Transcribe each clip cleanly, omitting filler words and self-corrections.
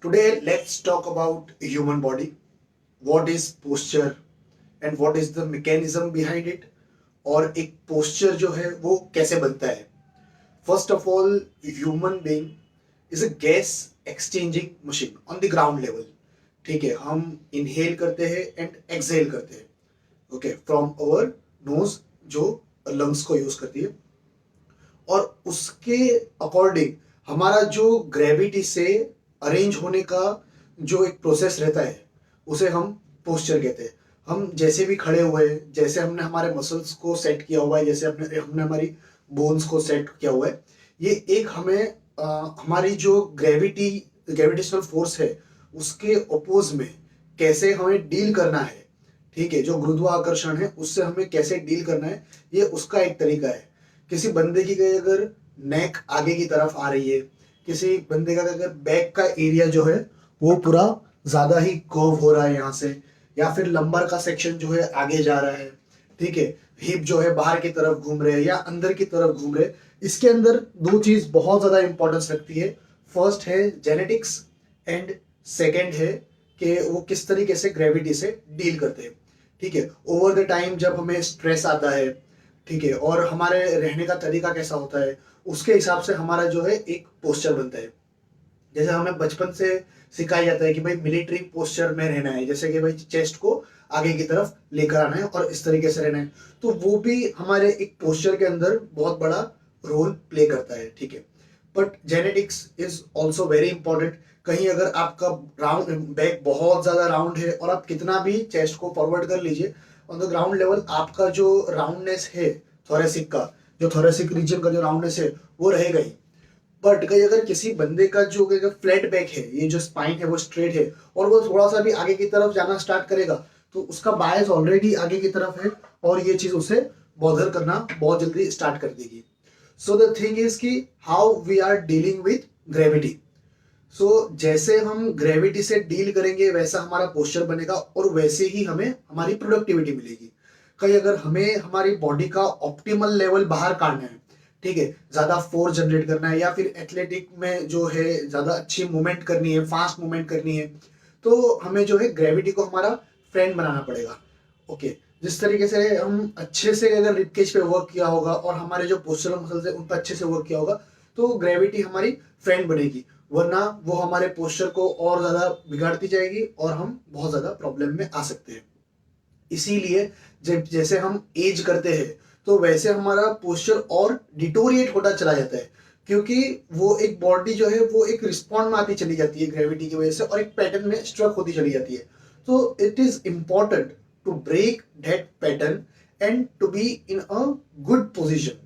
Today, let's talk about human body. What is posture and what is the mechanism behind it? और एक posture जो है वो कैसे बनता है? First of all, human being is a gas exchanging machine on the ground level. ठीक है, हम inhale करते हैं and exhale करते हैं. Okay, from our nose जो lungs को use करती है. और उसके अकॉर्डिंग हमारा जो ग्रेविटी से अरेंज होने का जो एक प्रोसेस रहता है उसे हम पोस्चर कहते हैं. हम जैसे भी खड़े हुए हैं, जैसे हमने हमारे मसल्स को सेट किया हुआ है, जैसे हमने हमारी बोन्स को सेट किया हुआ है, ये एक हमें हमारी जो ग्रेविटेशनल फोर्स है उसके अपोज में कैसे हमें डील करना है. ठीक है, जो गुरुत्वाकर्षण है उससे हमें कैसे डील करना है, ये उसका एक तरीका है. किसी बंदे की अगर नेक आगे की तरफ आ रही है, किसी बंदे का अगर बैक का एरिया जो है वो पूरा ज्यादा ही कर्व हो रहा है यहाँ से, या फिर लंबर का सेक्शन जो है आगे जा रहा है, ठीक है, हिप जो है बाहर की तरफ घूम रहे हैं या अंदर की तरफ घूम रहे हैं, इसके अंदर दो चीज बहुत ज्यादा इंपॉर्टेंस रखती है. फर्स्ट है जेनेटिक्स एंड सेकेंड है कि वो किस तरीके से ग्रेविटी से डील करते हैं. ठीक है, ओवर द टाइम जब हमें स्ट्रेस आता है, ठीक है, और हमारे रहने का तरीका कैसा होता है, उसके हिसाब से हमारा जो है एक पोस्चर बनता है. जैसे हमें बचपन से सिखाया जाता है कि भाई मिलिट्री पोस्चर में रहना है, जैसे कि भाई चेस्ट को आगे की तरफ लेकर आना है और इस तरीके से रहना है, तो वो भी हमारे एक पोस्चर के अंदर बहुत बड़ा रोल प्ले करता है. ठीक है, but genetics is also very important. कहीं अगर आपका राउंड बैक बहुत ज्यादा राउंड है और आप कितना भी चेस्ट को फॉरवर्ड कर लीजिए, ऑन द ग्राउंड लेवल आपका जो राउंडनेस है थोरेसिक का, जो थोरेसिक रीजन का जो राउंडनेस है वो रहेगा ही. बट कहीं अगर किसी बंदे का जो फ्लैट बैक है, ये जो स्पाइन है वो स्ट्रेट है, और वो थोड़ा सा भी आगे की तरफ जाना स्टार्ट करेगा तो उसका बायस ऑलरेडी आगे की तरफ है और ये चीज उसे बॉदर करना बहुत जल्दी स्टार्ट कर देगी. सो द थिंग इज कि how we are dealing with gravity. So जैसे हम ग्रेविटी से डील करेंगे वैसा हमारा पोस्चर बनेगा और वैसे ही हमें हमारी प्रोडक्टिविटी मिलेगी. कहीं अगर हमें हमारी बॉडी का ऑप्टिमल लेवल बाहर काटना है, ठीक है, ज्यादा फोर्स जनरेट करना है या फिर एथलेटिक में जो है ज्यादा अच्छी मूवमेंट करनी है, फास्ट मूवमेंट करनी है, तो हमें जो है ग्रेविटी को हमारा फ्रेंड बनाना पड़ेगा. ओके, जिस तरीके से हम अच्छे से अगर रिपकेज पे वर्क किया होगा और हमारे जो पोस्चरल मसल्स है उन पर अच्छे से वर्क किया होगा तो ग्रेविटी हमारी फ्रेंड बनेगी, वरना वो हमारे पोस्चर को और ज्यादा बिगाड़ती जाएगी और हम बहुत ज्यादा प्रॉब्लम में आ सकते हैं. इसीलिए जब जैसे हम एज करते हैं तो वैसे हमारा पोस्चर और डिटोरिएट होता चला जाता है, क्योंकि वो एक बॉडी जो है वो एक रिस्पॉन्ड में आती चली जाती है ग्रेविटी की वजह से और एक पैटर्न में स्ट्रक होती चली जाती है. तो it is important to break that pattern and to be in a good position,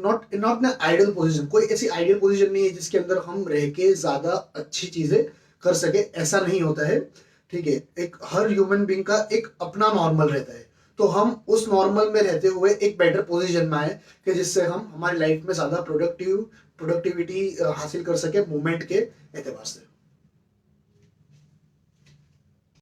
not in ideal position. कोई ऐसी आइडियल पोजीशन नहीं है जिसके अंदर हम रह के ज्यादा अच्छी चीजें कर सके, ऐसा नहीं होता है. ठीक है, एक हर ह्यूमन बीइंग का एक अपना नॉर्मल रहता है, तो हम उस नॉर्मल में रहते हुए एक बेटर पोजीशन में आए कि जिससे हम हमारी लाइफ में ज्यादा प्रोडक्टिविटी हासिल कर सके मूवमेंट के एतबार से.